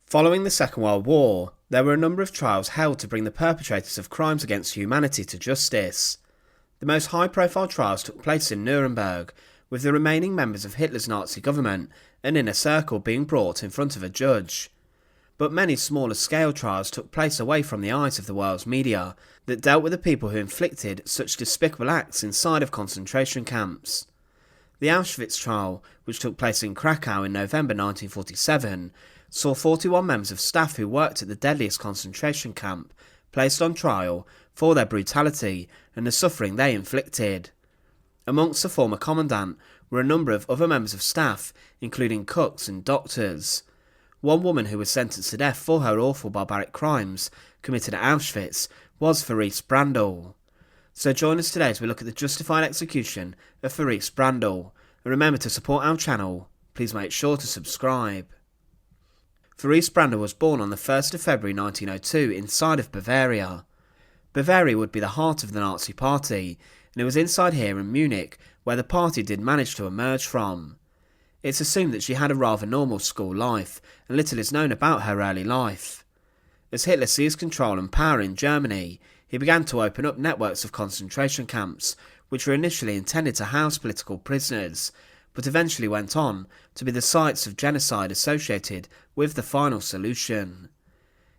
Following the Second World War, there were a number of trials held to bring the perpetrators of crimes against humanity to justice. The most high-profile trials took place in Nuremberg, with the remaining members of Hitler's Nazi government and inner circle being brought in front of a judge. But many smaller-scale trials took place away from the eyes of the world's media that dealt with the people who inflicted such despicable acts inside of concentration camps. The Auschwitz trial, which took place in Krakow in November 1947, saw 41 members of staff who worked at the deadliest concentration camp placed on trial for their brutality and the suffering they inflicted. Amongst the former commandant were a number of other members of staff, including cooks and doctors. One woman who was sentenced to death for her awful barbaric crimes committed at Auschwitz was Therese Brandl. So join us today as we look at the justified execution of Therese Brandl, and remember to support our channel. Please make sure to subscribe. Therese Brandl was born on the 1st of February 1902 inside of Bavaria. Bavaria would be the heart of the Nazi Party, and it was inside here in Munich where the party did manage to emerge from. It's assumed that she had a rather normal school life, and little is known about her early life. As Hitler seized control and power in Germany, he began to open up networks of concentration camps, which were initially intended to house political prisoners, but eventually went on to be the sites of genocide associated with the final solution.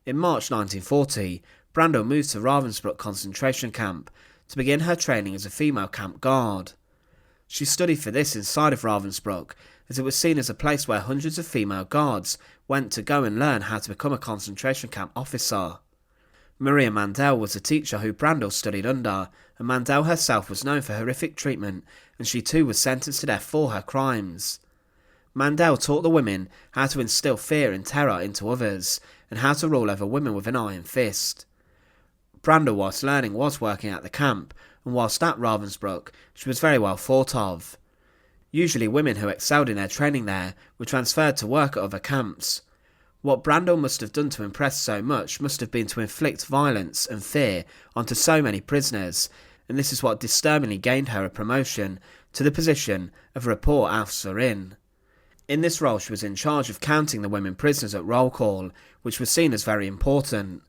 In March 1940, Brandl moved to Ravensbrück concentration camp to begin her training as a female camp guard. She studied for this inside of Ravensbrück, as it was seen as a place where hundreds of female guards went to go and learn how to become a concentration camp officer. Maria Mandl was a teacher who Brandl studied under, and Mandl herself was known for horrific treatment, and she too was sentenced to death for her crimes. Mandl taught the women how to instill fear and terror into others, and how to rule over women with an iron fist. Brandl, whilst learning, was working at the camp, and whilst at Ravensbrück, she was very well thought of. Usually women who excelled in their training there were transferred to work at other camps. What Brandl must have done to impress so much must have been to inflict violence and fear onto so many prisoners, and this is what disturbingly gained her a promotion to the position of Report-Aufseherin. In this role she was in charge of counting the women prisoners at roll call, which was seen as very important.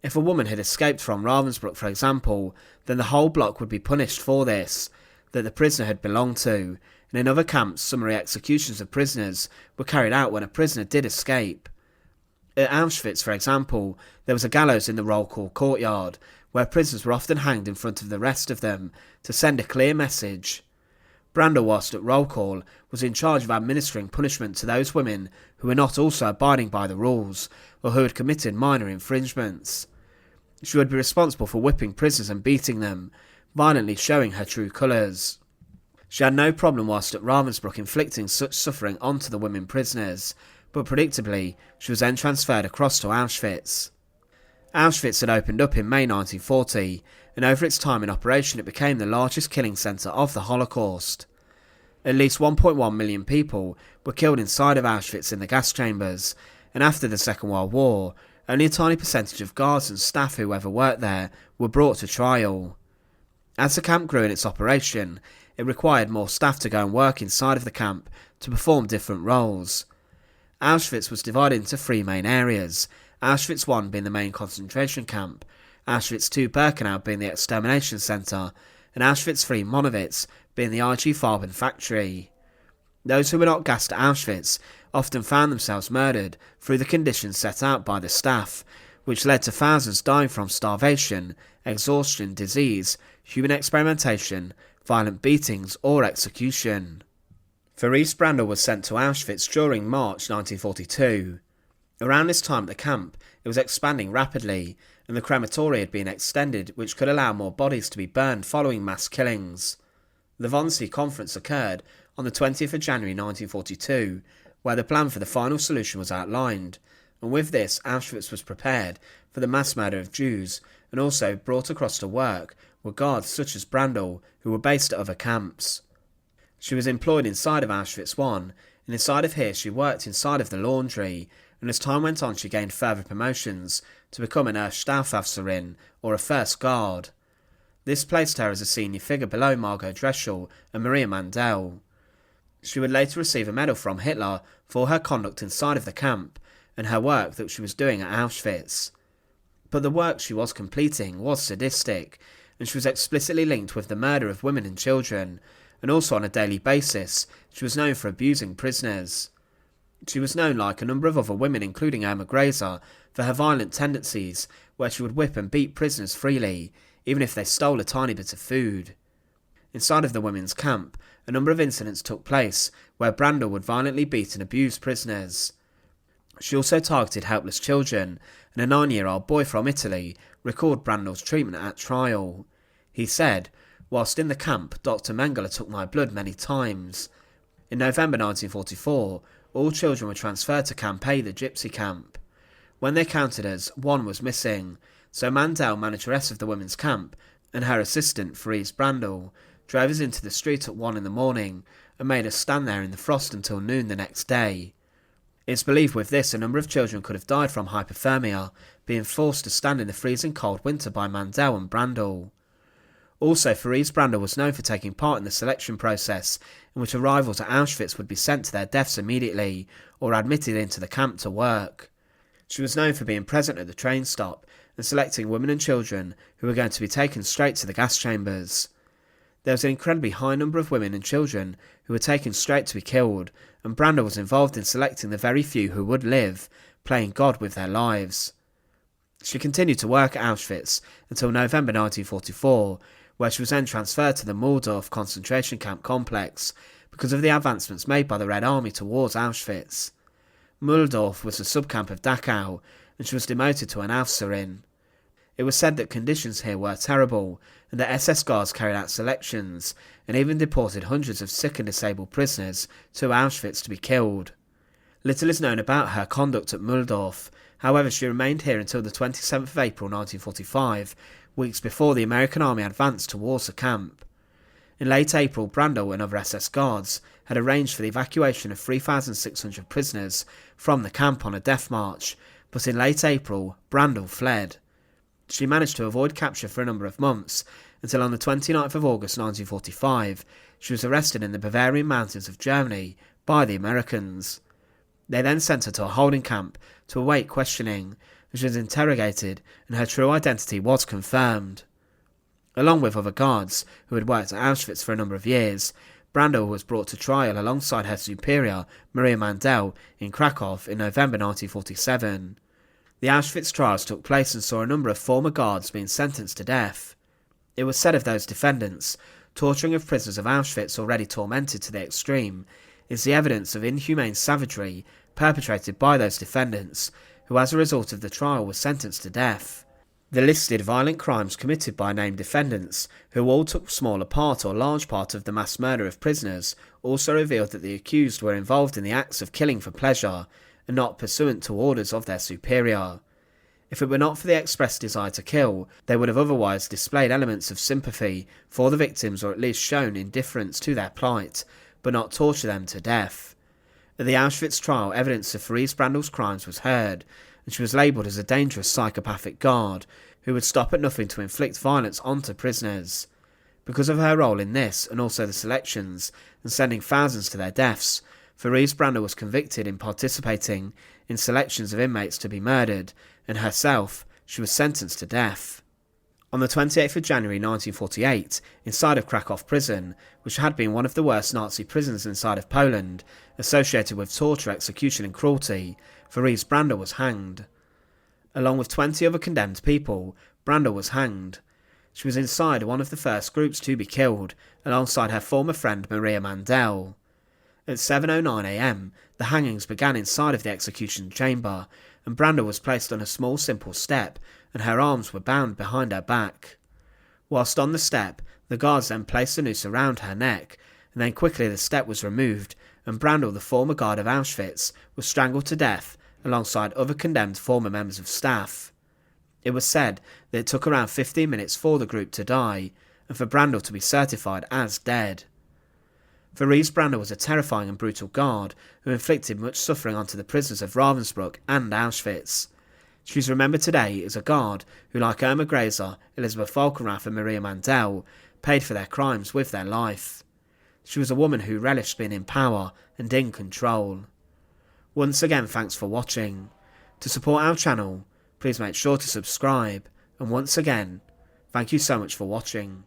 If a woman had escaped from Ravensbrück, for example, then the whole block would be punished for this, that the prisoner had belonged to, and in other camps summary executions of prisoners were carried out when a prisoner did escape. At Auschwitz, for example, there was a gallows in the roll call courtyard, where prisoners were often hanged in front of the rest of them to send a clear message. Brandl, whilst at roll call, was in charge of administering punishment to those women who were not also abiding by the rules, or who had committed minor infringements. She would be responsible for whipping prisoners and beating them, violently showing her true colours. She had no problem whilst at Ravensbrück inflicting such suffering onto the women prisoners, but predictably she was then transferred across to Auschwitz. Auschwitz had opened up in May 1940, and over its time in operation it became the largest killing centre of the Holocaust. At least 1.1 million people were killed inside of Auschwitz in the gas chambers, and after the Second World War, only a tiny percentage of guards and staff who ever worked there were brought to trial. As the camp grew in its operation, it required more staff to go and work inside of the camp to perform different roles. Auschwitz was divided into three main areas, Auschwitz I being the main concentration camp, Auschwitz II Birkenau being the extermination centre, and Auschwitz III Monowitz being the IG Farben factory. Those who were not gassed at Auschwitz often found themselves murdered through the conditions set out by the staff, which led to thousands dying from starvation, exhaustion, disease, human experimentation, violent beatings or execution. Therese Brandl was sent to Auschwitz during March 1942. Around this time at the camp, it was expanding rapidly, and the crematory had been extended, which could allow more bodies to be burned following mass killings. The Wannsee Conference occurred on the 20th of January 1942, where the plan for the final solution was outlined, and with this Auschwitz was prepared for the mass murder of Jews, and also brought across to work were guards such as Brandl, who were based at other camps. She was employed inside of Auschwitz I, and inside of here she worked inside of the laundry, and as time went on she gained further promotions to become an Erstaufseherin, or a first guard. This placed her as a senior figure below Margot Dreschel and Maria Mandl. She would later receive a medal from Hitler for her conduct inside of the camp, and her work that she was doing at Auschwitz. But the work she was completing was sadistic, and she was explicitly linked with the murder of women and children, and also on a daily basis she was known for abusing prisoners. She was known, like a number of other women including Irma Grazer, for her violent tendencies, where she would whip and beat prisoners freely, even if they stole a tiny bit of food. Inside of the women's camp, a number of incidents took place where Brandl would violently beat and abuse prisoners. She also targeted helpless children, and a 9-year-old boy from Italy recalled Brandl's treatment at trial. He said, "Whilst in the camp, Dr. Mengele took my blood many times." In November 1944, all children were transferred to Camp A, the gypsy camp. When they counted us, one was missing, so Mandl, manageress of the women's camp, and her assistant, Therese Brandl, drove us into the street at 1 in the morning and made us stand there in the frost until noon the next day. It's believed with this a number of children could have died from hypothermia, being forced to stand in the freezing cold winter by Mandl and Brandl. Also, Therese Brandl was known for taking part in the selection process, in which arrivals at Auschwitz would be sent to their deaths immediately, or admitted into the camp to work. She was known for being present at the train stop, and selecting women and children who were going to be taken straight to the gas chambers. There was an incredibly high number of women and children who were taken straight to be killed, and Brandl was involved in selecting the very few who would live, playing God with their lives. She continued to work at Auschwitz until November 1944, where she was then transferred to the Mulhdorf concentration camp complex because of the advancements made by the Red Army towards Auschwitz. Mulhdorf was a subcamp of Dachau, and she was demoted to an Aufseherin. It was said that conditions here were terrible, and that SS guards carried out selections, and even deported hundreds of sick and disabled prisoners to Auschwitz to be killed. Little is known about her conduct at Mulhdorf. However, she remained here until the 27th of April 1945, weeks before the American army advanced towards the camp. In late April, Brandl and other SS guards had arranged for the evacuation of 3,600 prisoners from the camp on a death march, but in late April, Brandl fled. She managed to avoid capture for a number of months, until on the 29th of August 1945, she was arrested in the Bavarian mountains of Germany by the Americans. They then sent her to a holding camp to await questioning, and she was interrogated, and her true identity was confirmed. Along with other guards who had worked at Auschwitz for a number of years, Brandl was brought to trial alongside her superior, Maria Mandl, in Krakow in November 1947. The Auschwitz trials took place and saw a number of former guards being sentenced to death. It was said of those defendants, torturing of prisoners of Auschwitz already tormented to the extreme is the evidence of inhumane savagery perpetrated by those defendants, who as a result of the trial were sentenced to death. The listed violent crimes committed by named defendants, who all took smaller part or large part of the mass murder of prisoners, also revealed that the accused were involved in the acts of killing for pleasure, and not pursuant to orders of their superior. If it were not for the express desire to kill, they would have otherwise displayed elements of sympathy for the victims, or at least shown indifference to their plight, but not torture them to death. At the Auschwitz trial, evidence of Therese Brandl's crimes was heard, and she was labelled as a dangerous psychopathic guard who would stop at nothing to inflict violence onto prisoners. Because of her role in this, and also the selections, and sending thousands to their deaths, Therese Brandl was convicted in participating in selections of inmates to be murdered, and herself, she was sentenced to death. On the 28th of January 1948, inside of Krakow prison, which had been one of the worst Nazi prisons inside of Poland, associated with torture, execution and cruelty, Therese Brandl was hanged. Along with 20 other condemned people, Brandl was hanged. She was inside one of the first groups to be killed, alongside her former friend Maria Mandl. At 7:09 am, the hangings began inside of the execution chamber, and Brandl was placed on a small simple step, and her arms were bound behind her back. Whilst on the step, the guards then placed a noose around her neck, and then quickly the step was removed, and Brandl, the former guard of Auschwitz, was strangled to death alongside other condemned former members of staff. It was said that it took around 15 minutes for the group to die, and for Brandl to be certified as dead. Therese Brandl was a terrifying and brutal guard who inflicted much suffering onto the prisoners of Ravensbrück and Auschwitz. She is remembered today as a guard who, like Irma Grazer, Elizabeth Falkenrath and Maria Mandl, paid for their crimes with their life. She was a woman who relished being in power and in control. Once again, thanks for watching. To support our channel, please make sure to subscribe, and once again, thank you so much for watching.